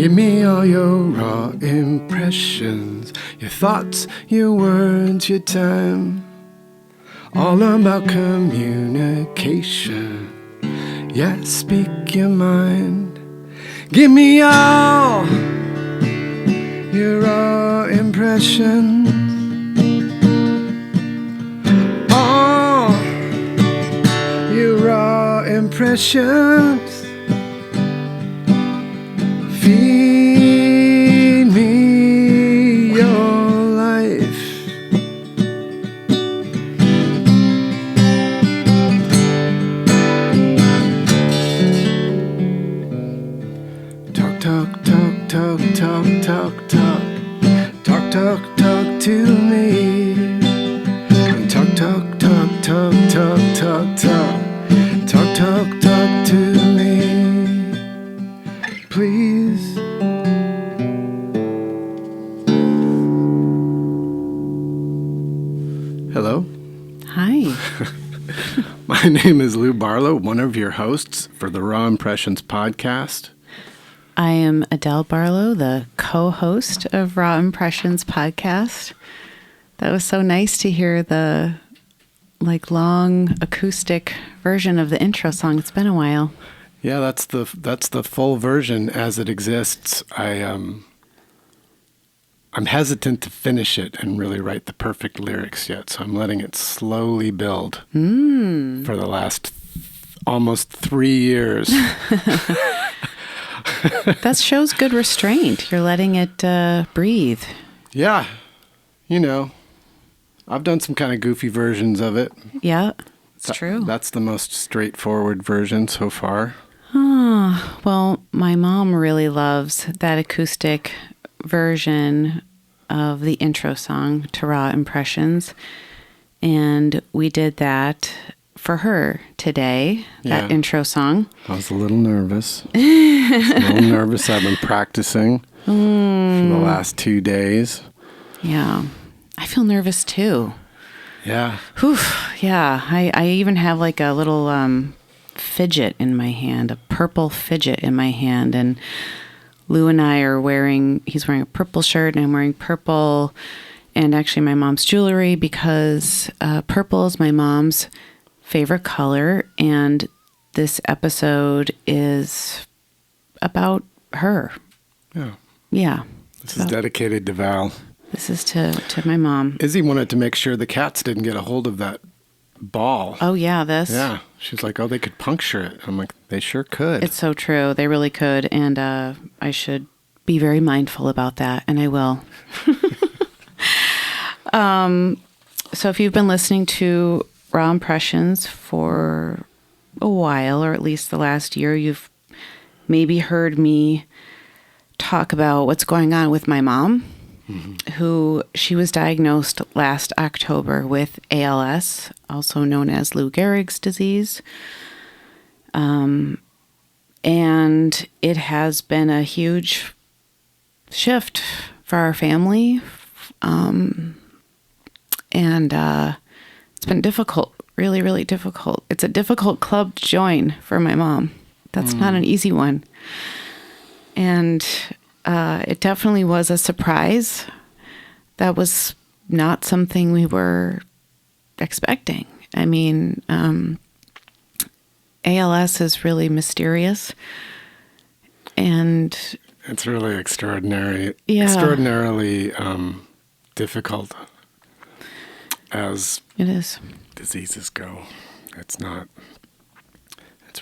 Give me all your raw impressions, your thoughts, your words, your time. All about communication. Yeah, speak your mind. Give me all your raw impressions. All your raw impressions. Feed me your life. Talk, talk, talk, talk, talk, talk, talk. Talk, talk, talk to me. Talk, talk, talk, talk, talk, talk, talk. Talk, talk, talk to me. Please. Hello. Hi. My name is Lou Barlow, one of your hosts for the Raw Impressions podcast. I am Adelle Barlow, the co-host of Raw Impressions podcast. That was so nice to hear the long acoustic version of the intro song. It's been a while. Yeah, that's the full version as it exists. I'm hesitant to finish it and really write the perfect lyrics yet, so I'm letting it slowly build for the last almost 3 years. That shows good restraint. You're letting it breathe. Yeah, I've done some kind of goofy versions of it. Yeah, it's true. That's the most straightforward version so far. Oh, well, my mom really loves that acoustic version of the intro song to Raw Impressions. And we did that for her today, that intro song. I was a little nervous. I've been practicing for the last 2 days. Yeah. I feel nervous too. Yeah. Whew, yeah. I even have like a little fidget in my hand, a purple fidget in my hand. And Lou and I are he's wearing a purple shirt and I'm wearing purple and actually my mom's jewelry because purple is my mom's favorite color. And this episode is about her. Yeah. Yeah. This is dedicated to Val. This is to my mom. Izzy wanted to make sure the cats didn't get a hold of that ball. Oh, yeah, this? Yeah. She's like, oh, they could puncture it. I'm like, they sure could. It's so true. They really could. And I should be very mindful about that, and I will. So if you've been listening to Raw Impressions for a while, or at least the last year, you've maybe heard me talk about what's going on with my mom. Who she was diagnosed last October with ALS, also known as Lou Gehrig's disease. And it has been a huge shift for our family. And it's been difficult, really, really difficult. It's a difficult club to join for my mom. That's not an easy one. And it definitely was a surprise. That was not something we were expecting. I mean, ALS is really mysterious. And it's really extraordinary. Yeah. Extraordinarily difficult as it is. Diseases go. It's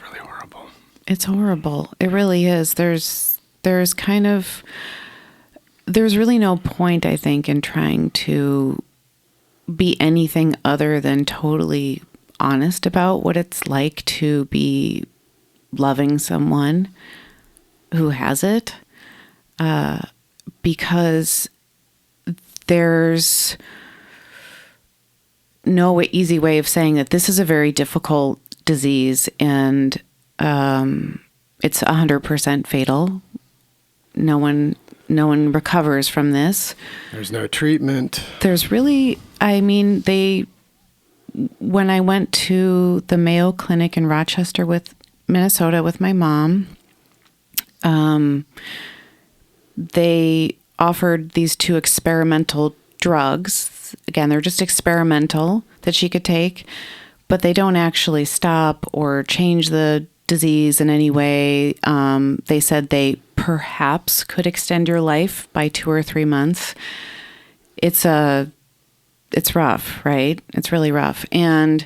really horrible. It's horrible. It really is. There's really no point, I think, in trying to be anything other than totally honest about what it's like to be loving someone who has it, because there's no easy way of saying that this is a very difficult disease and it's 100% fatal. No one recovers from this. There's no treatment. There's really, when I went to the Mayo Clinic in Rochester, Minnesota with my mom, they offered these 2 experimental drugs. Again, they're just experimental that she could take, but they don't actually stop or change the disease in any way. They said they perhaps could extend your life by 2 or 3 months. It's rough, right? It's really rough. And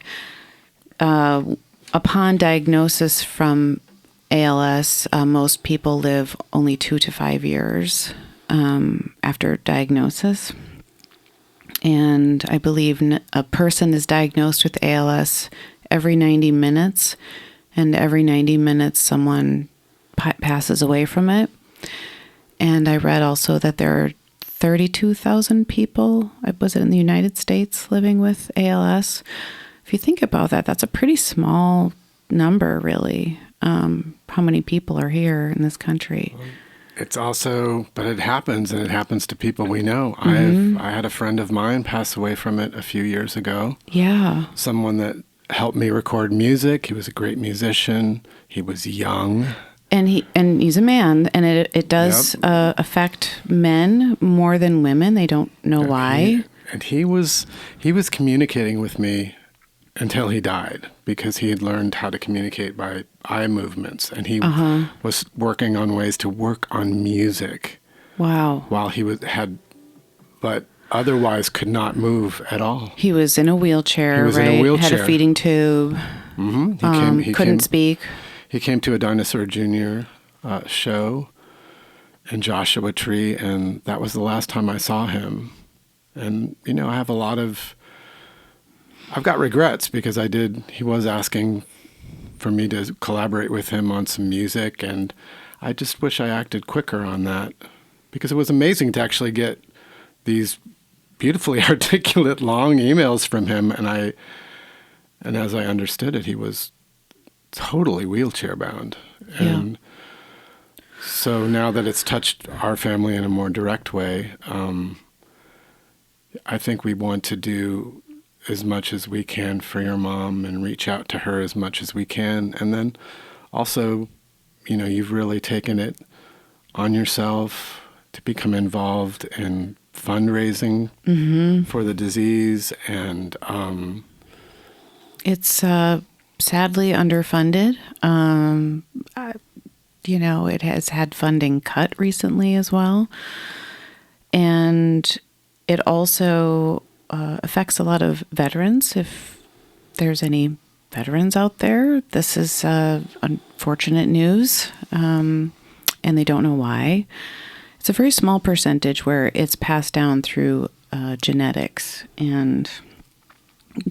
upon diagnosis from ALS, most people live only 2 to 5 years after diagnosis. And I believe a person is diagnosed with ALS every 90 minutes, and every 90 minutes someone passes away from it. And I read also that there are 32,000 people, was it in the United States, living with ALS. If you think about that, that's a pretty small number, really. How many people are here in this country? It's also, but it happens, and it happens to people we know. I had a friend of mine pass away from it a few years ago. Yeah. Someone that helped me record music. He was a great musician. He was young. And he's a man, and it does affect men more than women. They don't know why. He was communicating with me until he died, because he had learned how to communicate by eye movements, and he was working on ways to work on music. Wow. While he but otherwise could not move at all. He was in a wheelchair, He was right? in a wheelchair. Had a feeding tube. He couldn't speak. He came to a Dinosaur Jr. Show in Joshua Tree, and that was the last time I saw him. And, I've got regrets, because he was asking for me to collaborate with him on some music, and I just wish I acted quicker on that, because it was amazing to actually get these beautifully articulate, long emails from him, and as I understood it, he was totally wheelchair bound. And so now that it's touched our family in a more direct way, I think we want to do as much as we can for your mom and reach out to her as much as we can. And then also, you've really taken it on yourself to become involved in fundraising for the disease. And it's sadly underfunded. It has had funding cut recently as well. And it also affects a lot of veterans. If there's any veterans out there, this is unfortunate news, and they don't know why. It's a very small percentage where it's passed down through genetics.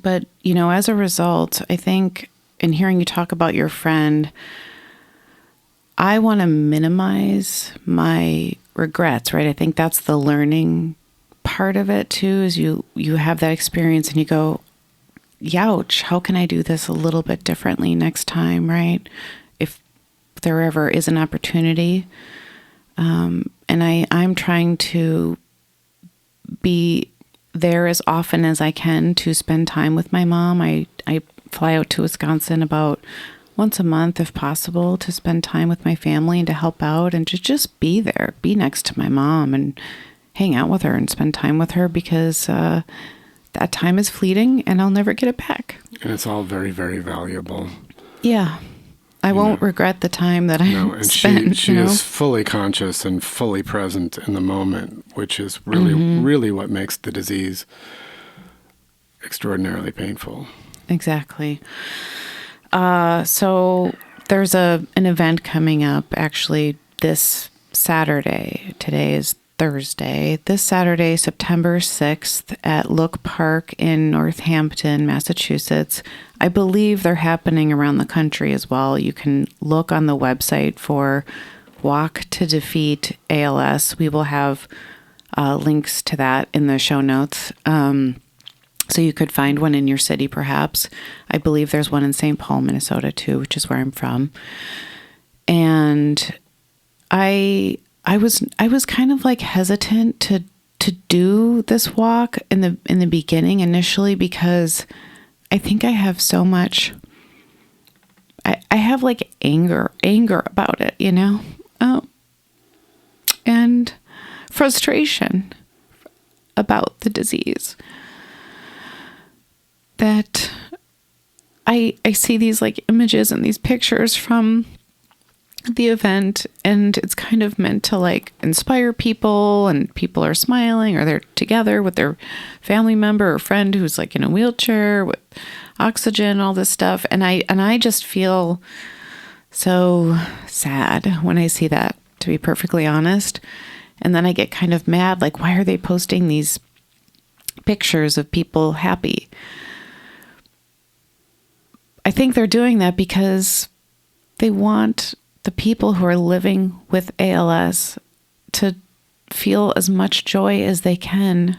But as a result, I think in hearing you talk about your friend, I want to minimize my regrets, right? I think that's the learning part of it too, is you have that experience and you go, youch, how can I do this a little bit differently next time, right? If there ever is an opportunity. And I'm trying to be there as often as I can to spend time with my mom. I fly out to Wisconsin about once a month, if possible, to spend time with my family and to help out and to just be there, be next to my mom and hang out with her and spend time with her, because that time is fleeting and I'll never get it back. And it's all very, very valuable. Yeah. I won't regret the time that I spent. She is fully conscious and fully present in the moment, which is really, really what makes the disease extraordinarily painful. Exactly. So there's an event coming up actually this Saturday. Today is Thursday. This Saturday, September 6th at Look Park in Northampton, Massachusetts. I believe they're happening around the country as well. You can look on the website for Walk To Defeat ALS. We will have links to that in the show notes. So you could find one in your city, perhaps. I believe there's one in St. Paul, Minnesota, too, which is where I'm from. And I was kind of like hesitant to do this walk in the beginning initially, because I think I have so much. I have like anger about it, and frustration about the disease. That I see these like images and these pictures from the event, and it's kind of meant to like inspire people, and people are smiling, or they're together with their family member or friend who's like in a wheelchair with oxygen, all this stuff. And I just feel so sad when I see that, to be perfectly honest. And then I get kind of mad, like, why are they posting these pictures of people happy? I think they're doing that because they want the people who are living with ALS to feel as much joy as they can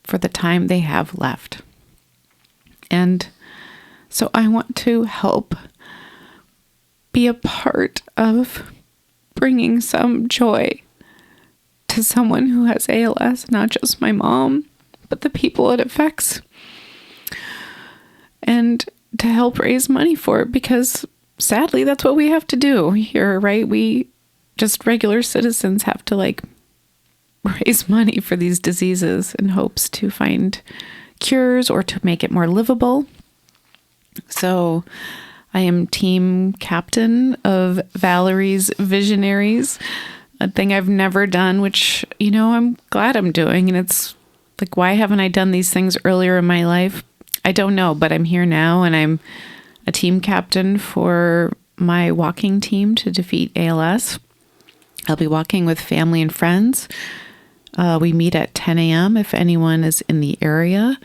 for the time they have left. And so I want to help be a part of bringing some joy to someone who has ALS, not just my mom, but the people it affects. And to help raise money for it, because sadly, that's what we have to do here, right? We just regular citizens have to like raise money for these diseases in hopes to find cures or to make it more livable. So I am team captain of Valerie's Visionaries, a thing I've never done, which, you know, I'm glad I'm doing. And it's like, why haven't I done these things earlier in my life? I don't know, but I'm here now, and I'm a team captain for my walking team to defeat ALS. I'll be walking with family and friends. We meet at 10 a.m. if anyone is in the area.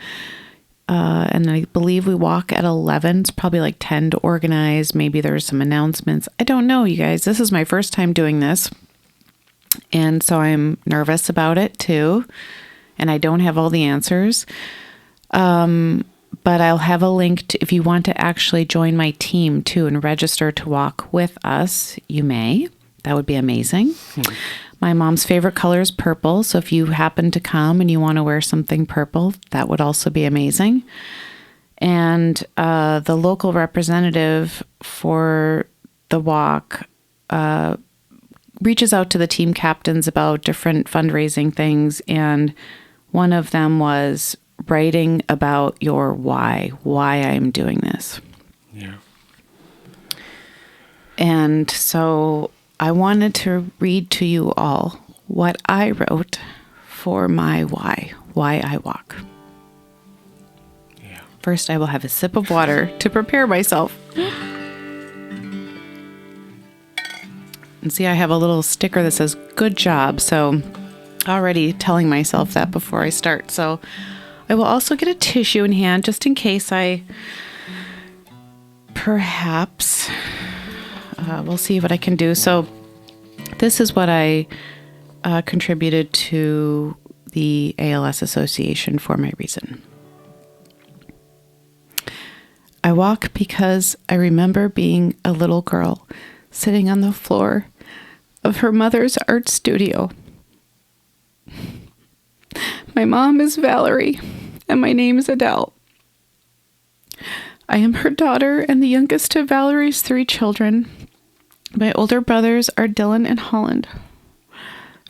And I believe we walk at 11. It's probably like 10 to organize. Maybe there's some announcements. I don't know, you guys. This is my first time doing this. And so I'm nervous about it too. And I don't have all the answers. But I'll have a link to, if you want to actually join my team too and register to walk with us, you may. That would be amazing. My mom's favorite color is purple. So if you happen to come and you want to wear something purple, that would also be amazing. And the local representative for the walk reaches out to the team captains about different fundraising things. And one of them was writing about your why I'm doing this. Yeah. And so I wanted to read to you all what I wrote for my why I walk. Yeah. First, I will have a sip of water to prepare myself. And see, I have a little sticker that says, good job. So already telling myself that before I start. So I will also get a tissue in hand just in case I perhaps, we'll see what I can do. So this is what I contributed to the ALS Association for my reason. I walk because I remember being a little girl sitting on the floor of her mother's art studio. My mom is Valerie, and my name is Adelle. I am her daughter and the youngest of Valerie's 3 children. My older brothers are Dylan and Holland.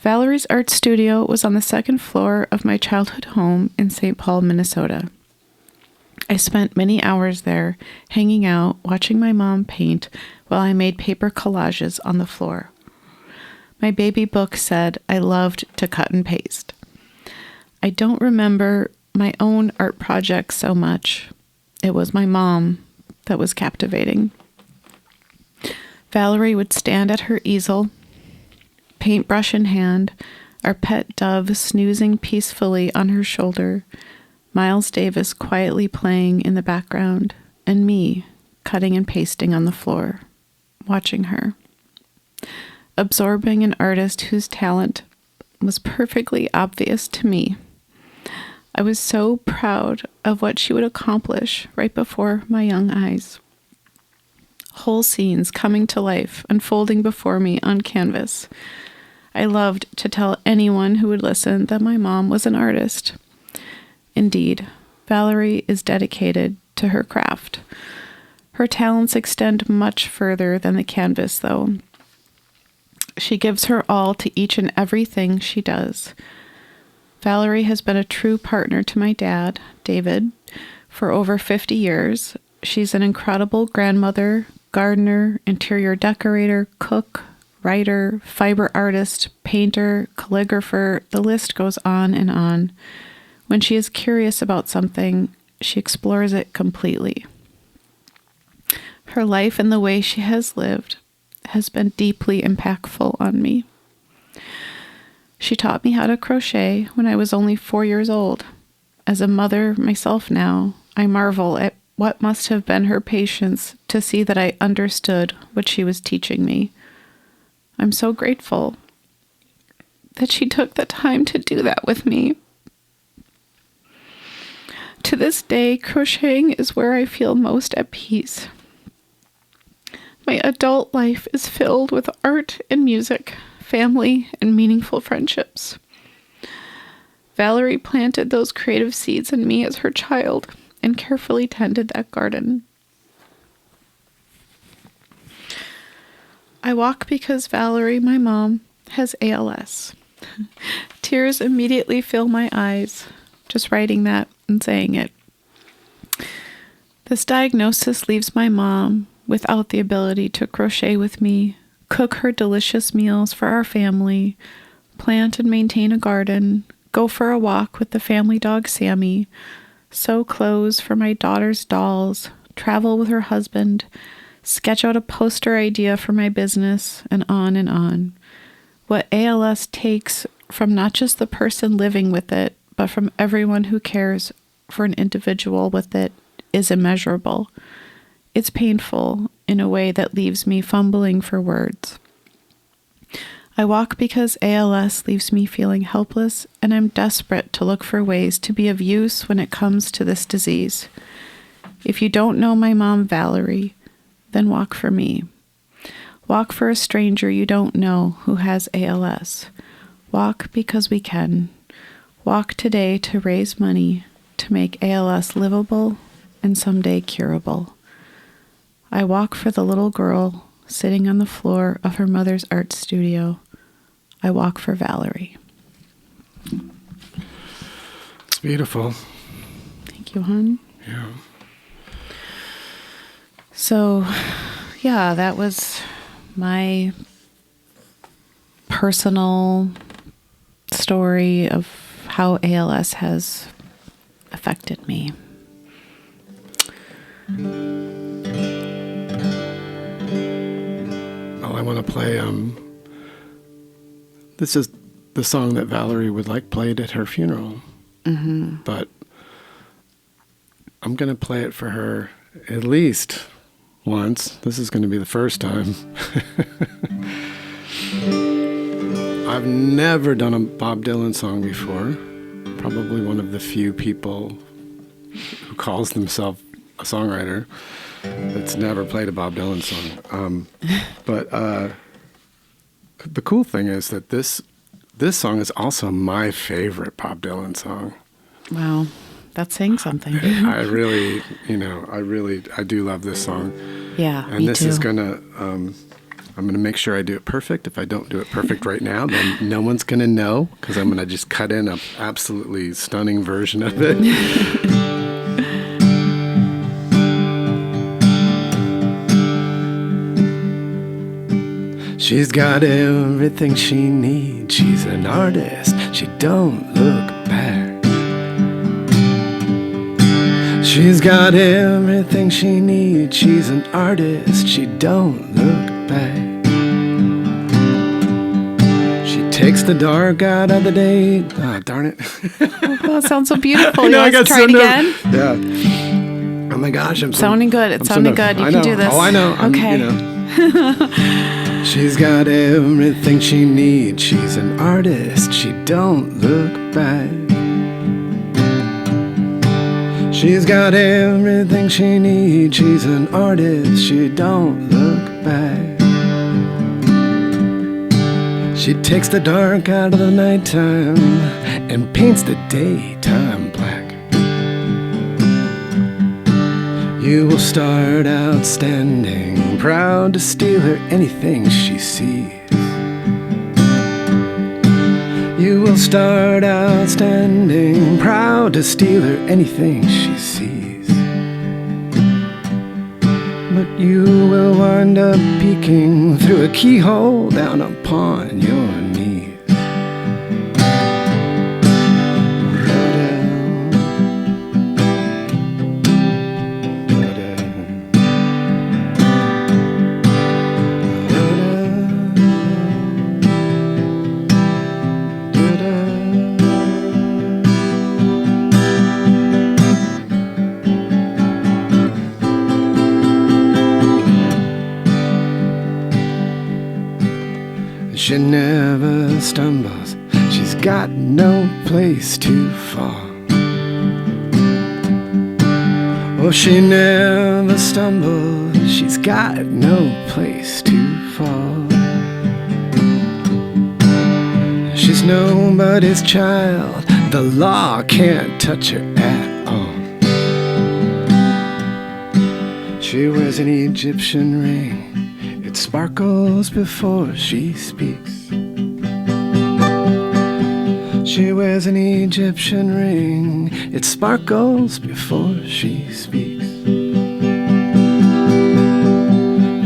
Valerie's art studio was on the 2nd floor of my childhood home in St. Paul, Minnesota. I spent many hours there, hanging out, watching my mom paint while I made paper collages on the floor. My baby book said I loved to cut and paste. I don't remember my own art projects so much. It was my mom that was captivating. Valerie would stand at her easel, paintbrush in hand, our pet dove snoozing peacefully on her shoulder, Miles Davis quietly playing in the background, and me cutting and pasting on the floor, watching her. Absorbing an artist whose talent was perfectly obvious to me. I was so proud of what she would accomplish right before my young eyes. Whole scenes coming to life, unfolding before me on canvas. I loved to tell anyone who would listen that my mom was an artist. Indeed, Valerie is dedicated to her craft. Her talents extend much further than the canvas, though. She gives her all to each and everything she does. Valerie has been a true partner to my dad, David, for over 50 years. She's an incredible grandmother, gardener, interior decorator, cook, writer, fiber artist, painter, calligrapher. The list goes on and on. When she is curious about something, she explores it completely. Her life and the way she has lived has been deeply impactful on me. She taught me how to crochet when I was only 4 years old. As a mother myself now, I marvel at what must have been her patience to see that I understood what she was teaching me. I'm so grateful that she took the time to do that with me. To this day, crocheting is where I feel most at peace. My adult life is filled with art and music, family, and meaningful friendships. Valerie planted those creative seeds in me as her child and carefully tended that garden. I walk because Valerie, my mom, has ALS. Tears immediately fill my eyes, just writing that and saying it. This diagnosis leaves my mom without the ability to crochet with me, cook her delicious meals for our family, plant and maintain a garden, go for a walk with the family dog Sammy, sew clothes for my daughter's dolls, travel with her husband, sketch out a poster idea for my business, and on and on. What ALS takes from not just the person living with it, but from everyone who cares for an individual with it is immeasurable. It's painful in a way that leaves me fumbling for words. I walk because ALS leaves me feeling helpless, and I'm desperate to look for ways to be of use when it comes to this disease. If you don't know my mom, Valerie, then walk for me. Walk for a stranger you don't know who has ALS. Walk because we can. Walk today to raise money to make ALS livable and someday curable. I walk for the little girl sitting on the floor of her mother's art studio. I walk for Valerie. It's beautiful. Thank you, hon. Yeah. So, yeah, that was my personal story of how ALS has affected me. Well, I want to play, this is the song that Valerie would like played at her funeral. Mm-hmm. But I'm going to play it for her at least once. This is going to be the first time. I've never done a Bob Dylan song before. Probably one of the few people who calls themselves a songwriter that's never played a Bob Dylan song. But the cool thing is that this song is also my favorite Bob Dylan song. Wow, that's saying something. I really, I do love this song. Yeah, and me this too. is gonna, I'm gonna make sure I do it perfect. If I don't do it perfect right now, then no one's gonna know, because I'm gonna just cut in an absolutely stunning version of it. She's got everything she needs. She's an artist. She don't look back. She's got everything she needs. She's an artist. She don't look back. She takes the dark out of the day. Ah, darn it. Oh, it sounds so beautiful. I know, You guys try it again? Yeah. Oh my gosh, I'm sounding good. It's sounding good. You I can know. do this. Oh, I know. Okay. She's got everything she needs. She's an artist. She don't look back. She's got everything she needs. She's an artist. She don't look back. She takes the dark out of the nighttime and paints the daytime black. You will start out standing, proud to steal her anything she sees. You will start out standing, proud to steal her anything she sees. But you will wind up peeking through a keyhole down upon your knees. She never stumbles, she's got no place to fall. Oh, she never stumbles, she's got no place to fall. She's nobody's child, the law can't touch her at all. She wears an Egyptian ring, it sparkles before she speaks. She wears an Egyptian ring, it sparkles before she speaks.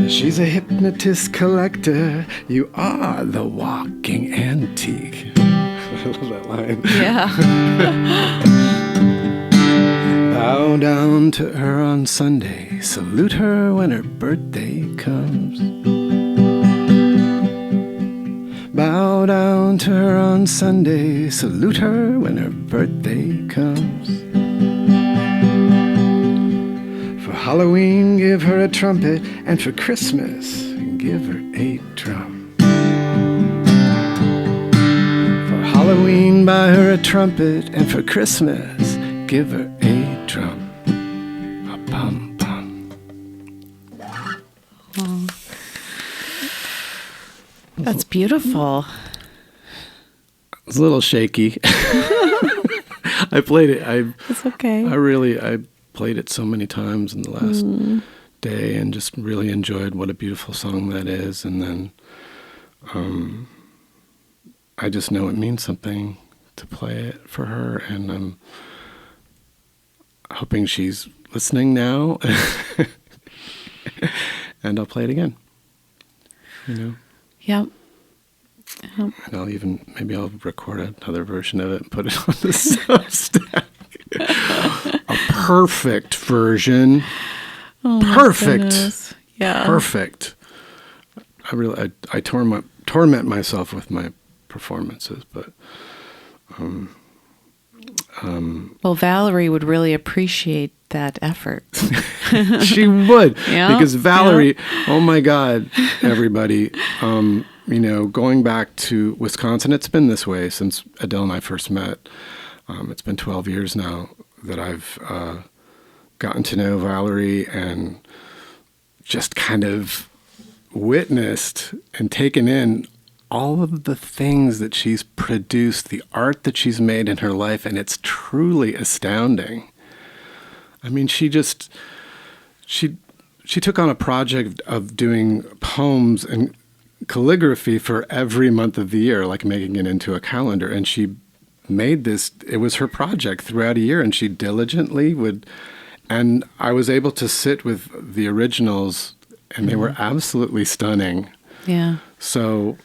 She's a hypnotist collector, you are the walking antique. I love that line. Yeah. Bow down to her on Sunday, salute her when her birthday comes. Bow down to her on Sunday, salute her when her birthday comes. For Halloween, give her a trumpet, and for Christmas, give her a drum. For Halloween, buy her a trumpet, and for Christmas, give her a drum. A-bum, bum. Oh. That's beautiful. It's a little shaky. I played it. It's okay. I played it so many times in the last day and just really enjoyed what a beautiful song that is. And then I just know it means something to play it for her. And I'm hoping she's listening now. And I'll play it again. You know? Yep. And maybe I'll record another version of it and put it on the Substack. A perfect version. Oh, Perfect. Goodness. Yeah. Perfect. I torment myself with my performances, but well, Valerie would really appreciate that effort. she would. Yeah, because Valerie, oh my God, everybody, going back to Wisconsin, it's been this way since Adelle and I first met. It's been 12 years now that I've gotten to know Valerie and just kind of witnessed and taken in all of the things that she's produced, the art that she's made in her life, and it's truly astounding. I mean, she took on a project of doing poems and calligraphy for every month of the year, like making it into a calendar, and she made this, it was her project throughout a year, and she diligently would, and I was able to sit with the originals, and they were absolutely stunning. Yeah. So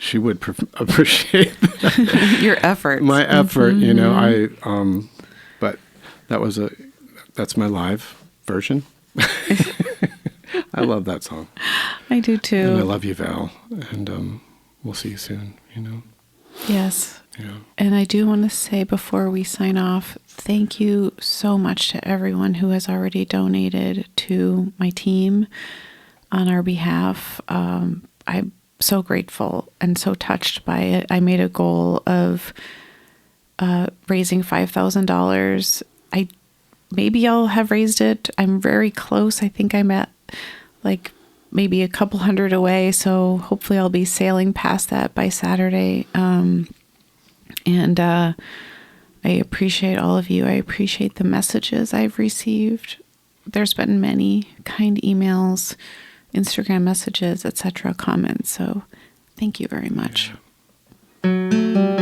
she would appreciate that. Your effort. My effort, but that's my live version. I love that song. I do too. And I love you, Val. And we'll see you soon, Yes. Yeah. And I do want to say before we sign off, thank you so much to everyone who has already donated to my team on our behalf. I'm so grateful and so touched by it. I made a goal of raising $5,000. Maybe I'll have raised it. I'm very close. I think I'm at maybe a couple hundred away. So hopefully I'll be sailing past that by Saturday. And I appreciate all of you. I appreciate the messages I've received. There's been many kind emails, Instagram messages, etc., comments. So thank you very much. Yeah.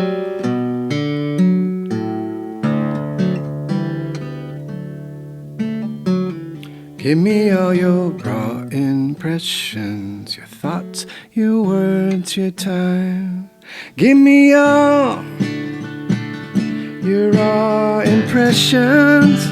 Give me all your raw impressions, your thoughts, your words, your time. Give me all your raw impressions.